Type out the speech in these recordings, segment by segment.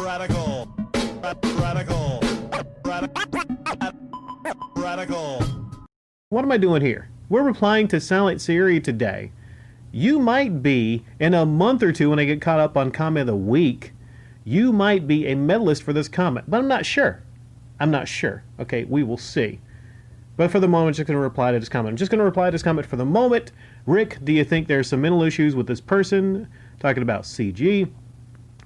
Radical. Radical. Radical. What am I doing here? We're replying to Silent Siri today. You might be, in a month or two when I get caught up on comment of the week, you might be a medalist for this comment, but I'm not sure. I'm not sure. Okay, we will see. But for the moment, I'm just going to reply to this comment. I'm just going to reply to this comment for the moment. Rick, do you think there's some mental issues with this person? Talking about CG.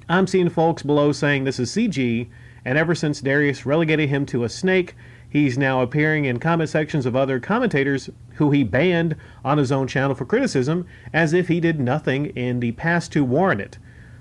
I'm seeing folks below saying this is CG, and ever since Darius relegated him to a snake, he's now appearing in comment sections of other commentators who he banned on his own channel for criticism, as if he did nothing in the past to warrant it.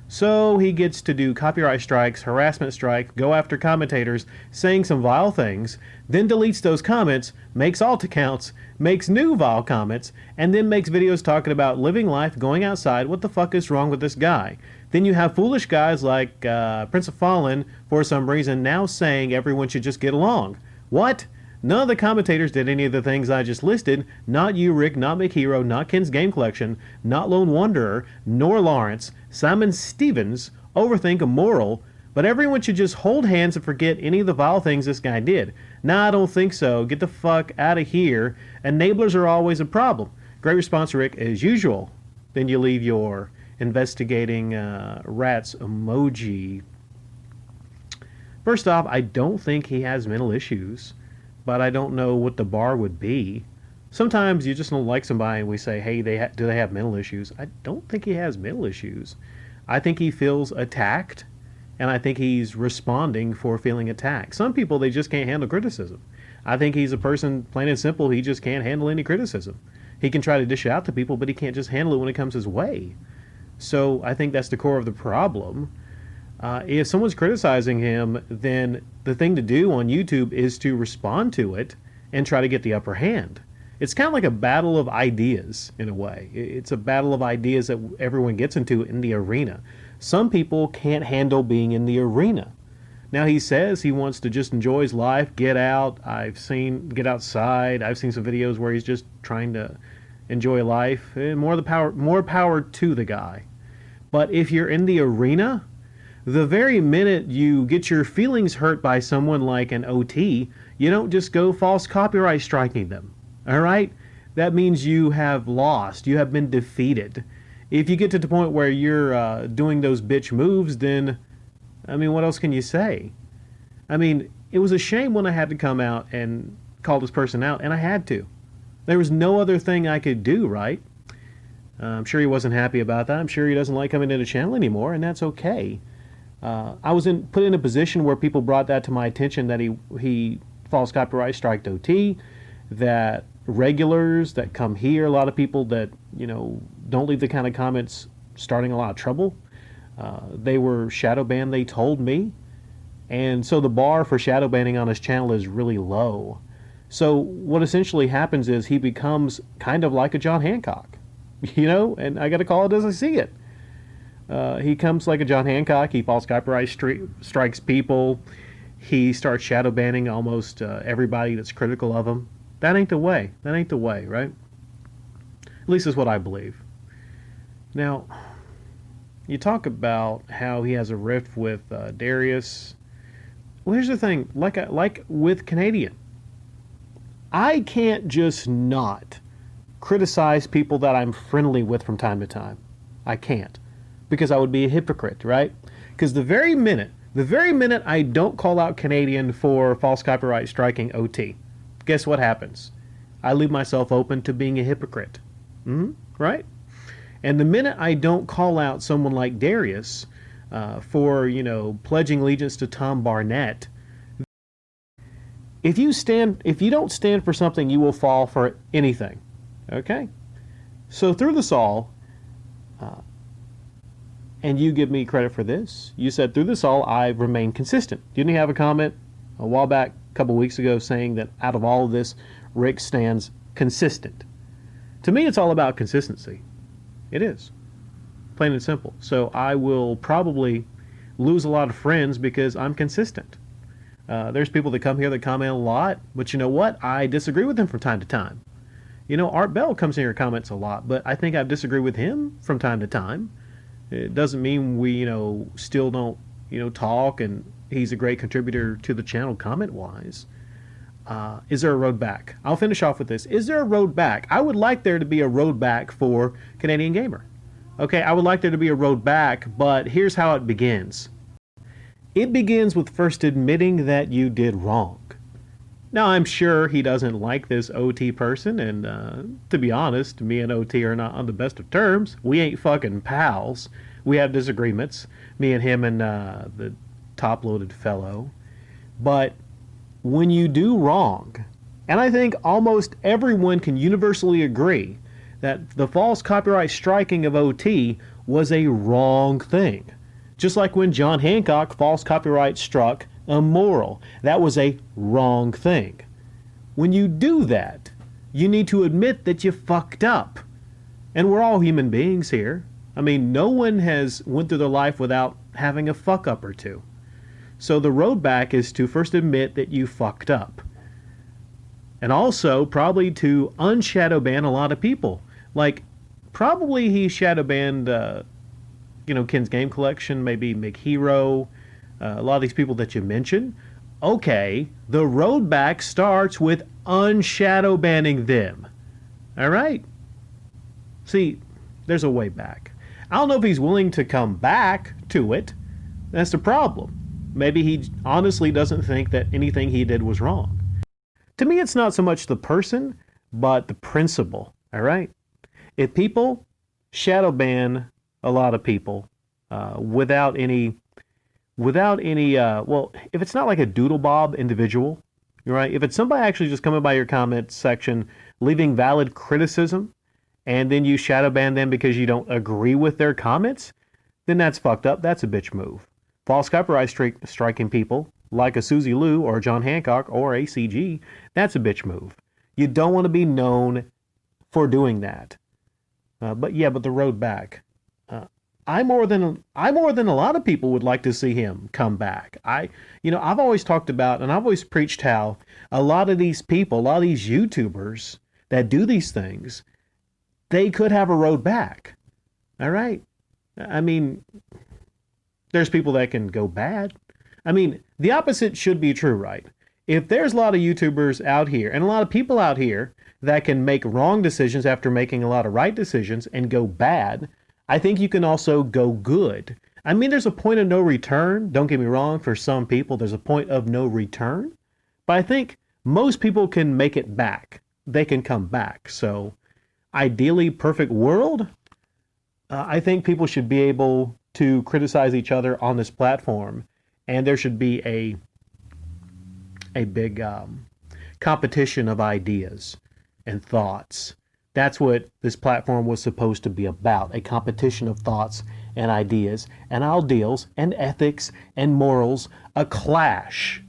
So he gets to do copyright strikes, harassment strike, go after commentators, saying some vile things, then deletes those comments, makes alt accounts, makes new vile comments, and then makes videos talking about living life, going outside. What the fuck is wrong with this guy? Then you have foolish guys like Prince of Fallen, for some reason, now saying everyone should just get along. What? None of the commentators did any of the things I just listed. Not you, Rick, not McHero, not Ken's Game Collection, not Lone Wanderer, nor Lawrence, Simon Stevens, Overthink, Immoral, but everyone should just hold hands and forget any of the vile things this guy did. Nah, I don't think so. Get the fuck out of here. Enablers are always a problem. Great response, Rick, as usual. Then you leave your investigating rats emoji. First off, I don't think he has mental issues, but I don't know what the bar would be. Sometimes you just don't like somebody and we say, hey, do they have mental issues? I don't think he has mental issues. I think he feels attacked, and I think he's responding for feeling attacked. Some people, they just can't handle criticism. I think he's a person, plain and simple, he just can't handle any criticism. He can try to dish it out to people, but he can't just handle it when it comes his way. So I think that's the core of the problem. If someone's criticizing him, then the thing to do on YouTube is to respond to it and try to get the upper hand. It's kind of like a battle of ideas in a way. It's a battle of ideas that everyone gets into in the arena. Some people can't handle being in the arena. Now he says he wants to just enjoy his life, get out. Get outside. I've seen some videos where he's just trying to enjoy life. And more power to the guy. But if you're in the arena, the very minute you get your feelings hurt by someone like an OT, you don't just go false copyright striking them. All right? That means you have lost. You have been defeated. If you get to the point where you're doing those bitch moves, then, I mean, what else can you say? I mean, it was a shame when I had to come out and call this person out, and I had to. There was no other thing I could do, right? I'm sure he wasn't happy about that. I'm sure he doesn't like coming into the channel anymore, and that's okay. I was put in a position where people brought that to my attention that he false copyright striked OT, that regulars that come here, a lot of people that, you know, don't leave the kind of comments starting a lot of trouble. They were shadow banned, they told me. And so the bar for shadow banning on his channel is really low. So what essentially happens is he becomes kind of like a John Hancock, you know, and I got to call it as I see it. He comes like a John Hancock. He false copyright strikes people. He starts shadow banning almost everybody that's critical of him. That ain't the way. That ain't the way, right? At least is what I believe. Now, you talk about how he has a rift with Darius. Well, here's the thing. Like with Canadian, I can't just not criticize people that I'm friendly with from time to time. I can't. Because I would be a hypocrite, right? Because the very minute I don't call out Canadian for false copyright striking OT, guess what happens? I leave myself open to being a hypocrite, right? And the minute I don't call out someone like Darius for, you know, pledging allegiance to Tom Barnett, if you don't stand for something, you will fall for anything, okay? So through this all, and you give me credit for this. You said through this all, I've remained consistent. Didn't you have a comment a while back, a couple weeks ago, saying that out of all of this, Rick stands consistent? To me, it's all about consistency. It is. Plain and simple. So I will probably lose a lot of friends because I'm consistent. There's people that come here that comment a lot, but you know what? I disagree with them from time to time. You know, Art Bell comes in here and comments a lot, but I think I disagree with him from time to time. It doesn't mean we, you know, still don't talk, and he's a great contributor to the channel comment-wise. Is there a road back? I'll finish off with this. Is there a road back? I would like there to be a road back for Canadian Gamer. Okay, I would like there to be a road back, but here's how it begins. It begins with first admitting that you did wrong. Now, I'm sure he doesn't like this OT person, and to be honest, me and OT are not on the best of terms. We ain't fucking pals. We have disagreements, me and him and the top-loaded fellow. But when you do wrong, and I think almost everyone can universally agree that the false copyright striking of OT was a wrong thing. Just like when John Hancock false copyright struck Immoral. That was a wrong thing. When you do that, you need to admit that you fucked up. And we're all human beings here. I mean, no one has went through their life without having a fuck up or two. So the road back is to first admit that you fucked up. And also probably to unshadow ban a lot of people. Like, probably he shadow banned, Ken's Game Collection, maybe McHero, a lot of these people that you mentioned. Okay, the road back starts with unshadow banning them. All right? See, there's a way back. I don't know if he's willing to come back to it. That's the problem. Maybe he honestly doesn't think that anything he did was wrong. To me, it's not so much the person, but the principle. All right? If people shadow ban a lot of people without any, if it's not like a doodlebob individual, right? If it's somebody actually just coming by your comment section, leaving valid criticism, and then you shadow ban them because you don't agree with their comments, then that's fucked up. That's a bitch move. False copyright striking people, like a Susie Liu or John Hancock or ACG, that's a bitch move. You don't want to be known for doing that. But the road back. I more than a lot of people would like to see him come back. I've always talked about, and I've always preached how a lot of these people, a lot of these YouTubers that do these things, they could have a road back. All right? I mean, there's people that can go bad. I mean, the opposite should be true, right? If there's a lot of YouTubers out here and a lot of people out here that can make wrong decisions after making a lot of right decisions and go bad, I think you can also go good. I mean, there's a point of no return. Don't get me wrong, for some people, there's a point of no return. But I think most people can make it back. They can come back. So ideally, perfect world, I think people should be able to criticize each other on this platform. And there should be a big competition of ideas and thoughts. That's what this platform was supposed to be about, a competition of thoughts and ideas and ideals and ethics and morals, a clash.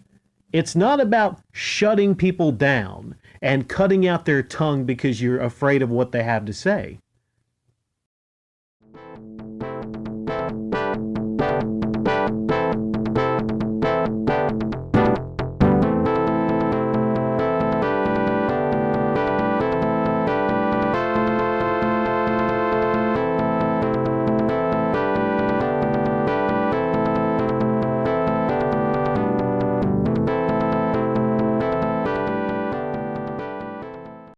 It's not about shutting people down and cutting out their tongue because you're afraid of what they have to say.